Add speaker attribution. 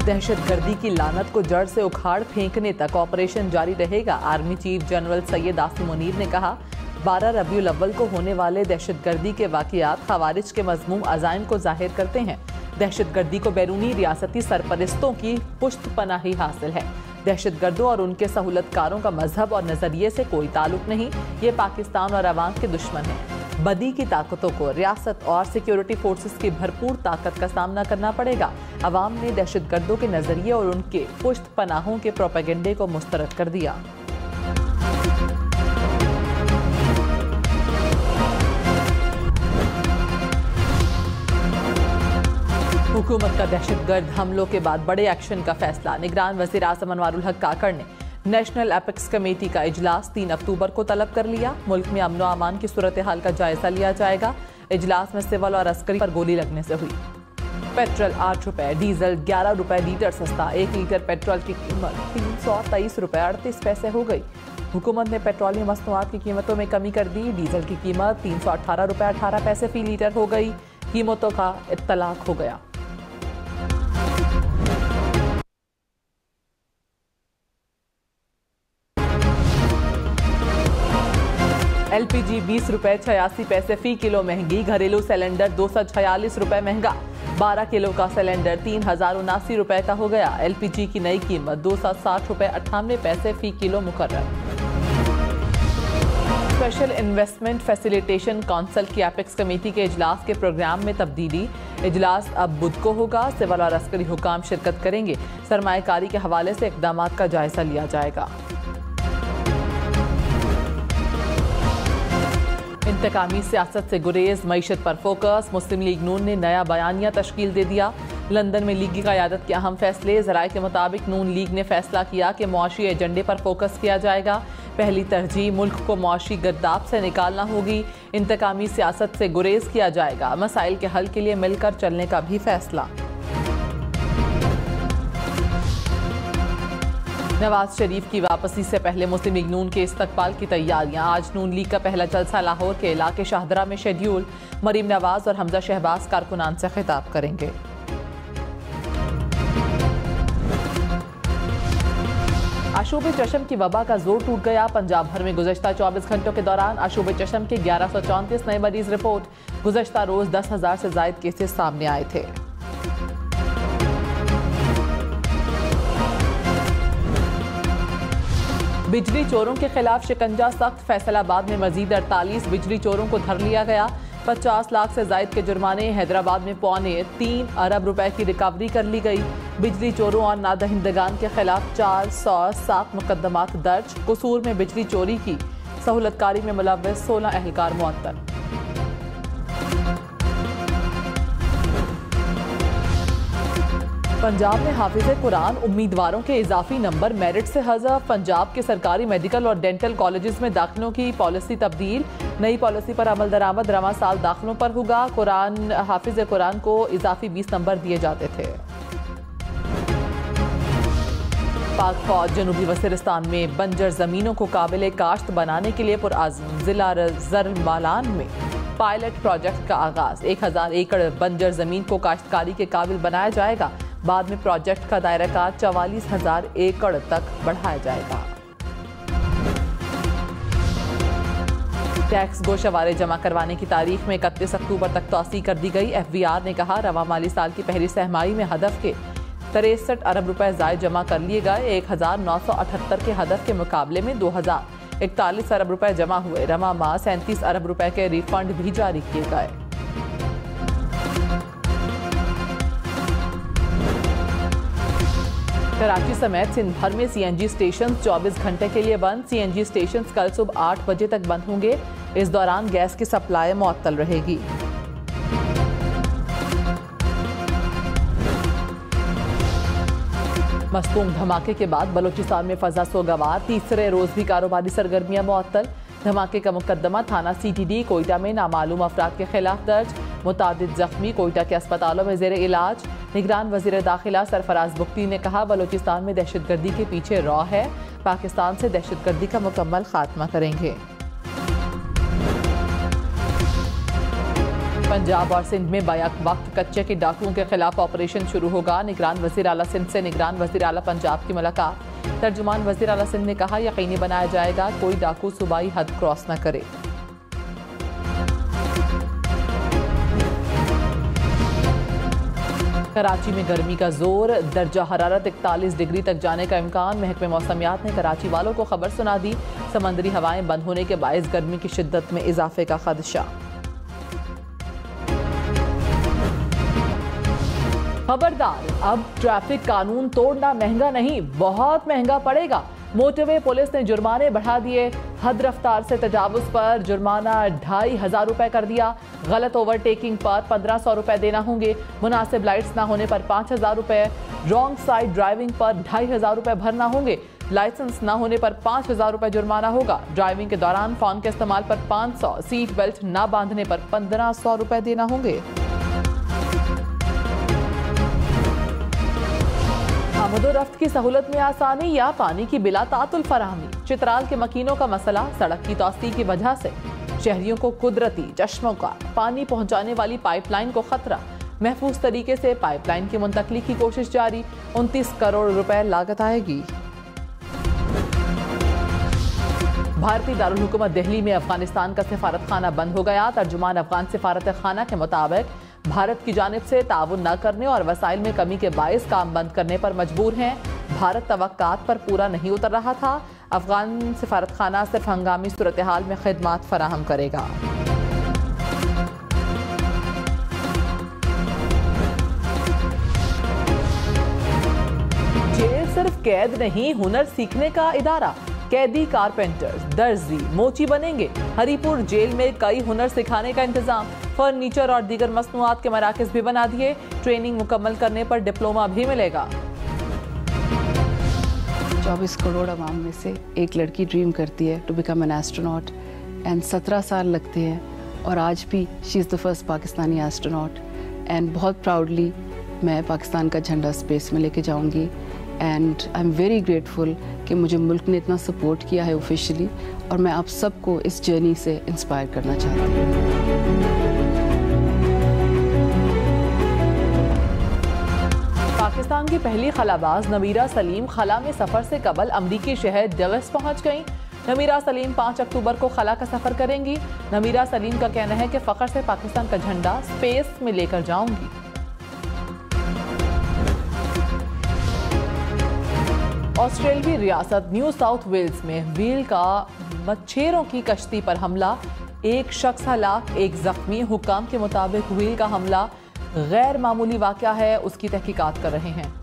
Speaker 1: दहशतगर्दी की लानत को जड़ से उखाड़ फेंकने तक ऑपरेशन जारी रहेगा। Army chief general Syed Asim Munir ने कहा, 12 रबीउल अव्वल को होने वाले दहशतगर्दी के वाक़ियात खवारिज के मज़मूम अज़ाइम को जाहिर करते हैं। दहशतगर्दी को बैरूनी रियासती सरपरस्तों की पुश्त पनाही हासिल है। दहशतगर्दों और उनके सहूलतकारों का मजहब और नजरिए से कोई ताल्लुक नहीं। ये पाकिस्तान और अवाम के दुश्मन हैं। बदी की ताकतों को रियासत और सिक्योरिटी फोर्सेस की भरपूर ताकत का सामना करना पड़ेगा। अवाम ने दहशतगर्दों के नजरिए और उनके पुश्त पनाहों के प्रोपेगेंडे को मुस्तरद कर दिया। हुकूमत का दहशतगर्द हमलों के बाद बड़े एक्शन का फैसला। निगरान वज़ीर आज़म अनवारुल हक काकड़ ने नेशनल एपिक्स कमेटी का इजलास 3 अक्टूबर को तलब कर लिया। मुल्क में अमन व अमान की सूरत हाल का जायजा लिया जाएगा। इजलास में सिविल और अस्करी पर गोली लगने से हुई। पेट्रोल 8 रुपए, डीजल 11 रुपए लीटर सस्ता। 1 लीटर पेट्रोल की कीमत 323 रुपए 38 पैसे हो गई। हुकूमत ने पेट्रोलियम मसनूआत की कीमतों में कमी कर दी। डीजल की कीमत 318 रुपए 18 पैसे फी लीटर हो गई। कीमतों का इत्तलाक हो गया। LPG 20 रुपए 86 पैसे फी किलो महंगी। घरेलू सिलेंडर 246 रुपए महंगा। 12 किलो का सिलेंडर 3079 रुपए का हो गया। LPG की नई कीमत 260 रुपए 98 पैसे फी किलो मुकर्रर। स्पेशल इन्वेस्टमेंट फैसिलिटेशन काउंसिल की एपिक्स कमेटी के इजलास के प्रोग्राम में तब्दीली। इजलास अब बुध को होगा। सिविल और अस्करी हुकाम शिरकत करेंगे। सरमायाकारी के हवाले से इक़दाम का जायजा लिया जाएगा। इंतकामी सियासत से गुरेज, मईशत पर फोकस। मुस्लिम लीग नून ने नया बयानिया तश्कील दे दिया। लंदन में लीगी क़यादत के अहम फैसले। ज़राए के मुताबिक नून लीग ने फैसला किया कि मुआशी एजेंडे पर फोकस किया जाएगा। पहली तरजीह मुल्क को मुआशी गर्दाब से निकालना होगी। इंतकामी सियासत से गुरेज किया जाएगा। मसाइल के हल के लिए मिलकर चलने का भी फैसला। नवाज शरीफ की वापसी से पहले मुस्लिम लीग नून के इस्तकबाल की तैयारियां। आज नून लीग का पहला जलसा लाहौर के इलाके शाहदरा में शेड्यूल। मरीम नवाज और हमजा शहबाज कारकुनान से खिताब करेंगे। आशूब चशम की वबा का जोर टूट गया। पंजाब भर में गुज़श्ता 24 घंटों के दौरान आशूब चशम के 1134 नए मरीज रिपोर्ट। गुज़श्ता रोज 10,000 से ज़ायद केसेस सामने आए थे। बिजली चोरों के खिलाफ शिकंजा सख्त। फैसलाबाद में मजीद 48 बिजली चोरों को धर लिया गया। 50 लाख से जायद के जुर्माने। हैदराबाद में 3.25 अरब रुपए की रिकवरी कर ली गई। बिजली चोरों और नादहिंदगान के खिलाफ 407 मुकदमात दर्ज। कसूर में बिजली चोरी की सहूलतकारी में मुलव्वस 16 अहलकार मुअत्तल। पंजाब में हाफिज़ कुरान उम्मीदवारों के इजाफी नंबर मेरिट से हज़फ। पंजाब के सरकारी मेडिकल और डेंटल कॉलेजेस में दाखिलों की पॉलिसी तब्दील। नई पॉलिसी पर अमल दरामद रवां साल दाखिलों पर होगा। हाफिज़ कुरान को इजाफी 20 नंबर दिए जाते थे। पाक फौज जनूबी वज़ीरिस्तान में बंजर ज़मीनों को काबिल काश्त बनाने के लिए पुरआज़म। ज़िला ज़रमालान में पायलट प्रोजेक्ट का आगाज़। 1000 एकड़ बंजर ज़मीन को काश्तकारी के काबिल बनाया जाएगा। बाद में प्रोजेक्ट का दायरा कार 44,000 एकड़ तक बढ़ाया जाएगा। टैक्स गोशवारे जमा करवाने की तारीख में 31 अक्टूबर तक तौसी कर दी गई। FBR ने कहा, रवां माली साल की पहली सहमाही में हदफ के 63 अरब रुपए ज़ायद जमा कर लिए गए। 1978 के हदफ के मुकाबले में 2041 अरब रुपए जमा हुए। रवां माह 37 अरब रुपए के रिफंड भी जारी किए गए। कराची समेत सिंध भर में CNG स्टेशन 24 घंटे के लिए बंद। CNG स्टेशन कल सुबह 8 बजे तक बंद होंगे। इस दौरान गैस की सप्लाई मुअत्तल रहेगी। मस्तूम धमाके के बाद बलूचिस्तान में फजा सोगवार। तीसरे रोज भी कारोबारी सरगर्मियां मुअत्तल। धमाके का मुकदमा थाना CTD कोयटा में नामालूम अफराद के खिलाफ दर्ज। मुतादिद जख्मी कोयटा के अस्पतालों में जेर इलाज। निगरान वजीर दाखिला सरफराज बुख्ती ने कहा, बलूचिस्तान में दहशतगर्दी के पीछे रॉ है। पाकिस्तान से दहशतगर्दी का मुकम्मल खात्मा करेंगे। पंजाब और सिंध में बैक वक्त कच्चे के डाकुओं के खिलाफ ऑपरेशन शुरू होगा। निगरान वज़ीर आला सिंध से निगरान वज़ीर आला पंजाब की मुलाकात। तर्जुमान वज़ीर आला सिंध ने कहा, यकीनी बनाया जाएगा कोई डाकू सूबाई हद क्रॉस न करे। कराची में गर्मी का जोर, दर्जा हरारत 41 डिग्री तक जाने का इम्कान। महकमे मौसमियात ने कराची वालों को खबर सुना दी। समंदरी हवाएं बंद होने के बायस गर्मी की शिद्दत में इजाफे का खदशा। खबरदार, अब ट्रैफिक कानून तोड़ना महंगा नहीं, बहुत महंगा पड़ेगा। मोटरवे पुलिस ने जुर्माने बढ़ा दिए। हद रफ्तार से तजावुज पर जुर्माना 2500 रुपए कर दिया। गलत ओवरटेकिंग पर 1500 रुपए देना होंगे। मुनासिब लाइट्स ना होने पर 5000 रुपए। रॉन्ग साइड ड्राइविंग पर 2500 रुपए भरना होंगे। लाइसेंस ना होने पर 5000 रुपए जुर्माना होगा। ड्राइविंग के दौरान फोन के इस्तेमाल पर 500, सीट बेल्ट ना बांधने पर 1500 रुपए देना होंगे। आमदोरफ्त की सहूलत में आसानी या पानी की बिला तातुल फराहमी। चित्राल के मकीनों का मसला, सड़क की तोसी की वजह से शहरियों को कुदरती चश्मों का पानी पहुंचाने वाली पाइपलाइन को खतरा। महफूज तरीके से पाइपलाइन की मुंतकली की कोशिश जारी। 29 करोड़ रुपए लागत आएगी। भारतीय दारुल हुकूमत दिल्ली में अफगानिस्तान का सिफारत खाना बंद हो गया। तर्जुमान अफगान सिफारत खाना के मुताबिक भारत की जानिब से ताउन न करने और वसाइल में कमी के बायस काम बंद करने पर मजबूर हैं। भारत तवक्कात पर पूरा नहीं उतर रहा था। अफगान सिफारत खाना सिर्फ हंगामी सूरत हाल में खिदमात फराहम करेगा। जेल सिर्फ कैद नहीं, हुनर सीखने का इदारा। कैदी कारपेंटर्स, दर्जी, मोची बनेंगे। हरीपुर जेल में कई हुनर सिखाने का इंतजाम। फर्नीचर और दीगर मसनूआत के मराकज़ भी बना दिए। ट्रेनिंग मुकम्मल करने पर डिप्लोमा भी मिलेगा।
Speaker 2: 24 करोड़ आवाम में से एक लड़की ड्रीम करती है to become an astronaut and 17 साल लगते हैं और आज भी she is the first Pakistani astronaut and बहुत प्राउडली मैं पाकिस्तान का झंडा स्पेस में लेके जाऊंगी and I am very grateful कि मुझे मुल्क ने इतना सपोर्ट किया है ऑफिशियली और मैं आप सबको इस जर्नी से इंस्पायर करना चाहती हूँ।
Speaker 1: पाकिस्तान की पहली खलाबाज नमीरा सलीम खला में सफर से कबल अमरीकी शहर डलस पहुंच गईं। नमीरा सलीम 5 अक्टूबर को खला का सफर करेंगी। नमीरा सलीम का कहना है कि फख्र से पाकिस्तान का झंडा स्पेस में लेकर जाऊंगी। ऑस्ट्रेलियाई रियासत न्यू साउथ वेल्स में व्हील का मच्छरों की कश्ती पर हमला। एक शख्स हलाक, एक जख्मी। हुक्काम के मुताबिक व्हील का हमला गैर मामूली वाक़या है, उसकी तहकीकात कर रहे हैं।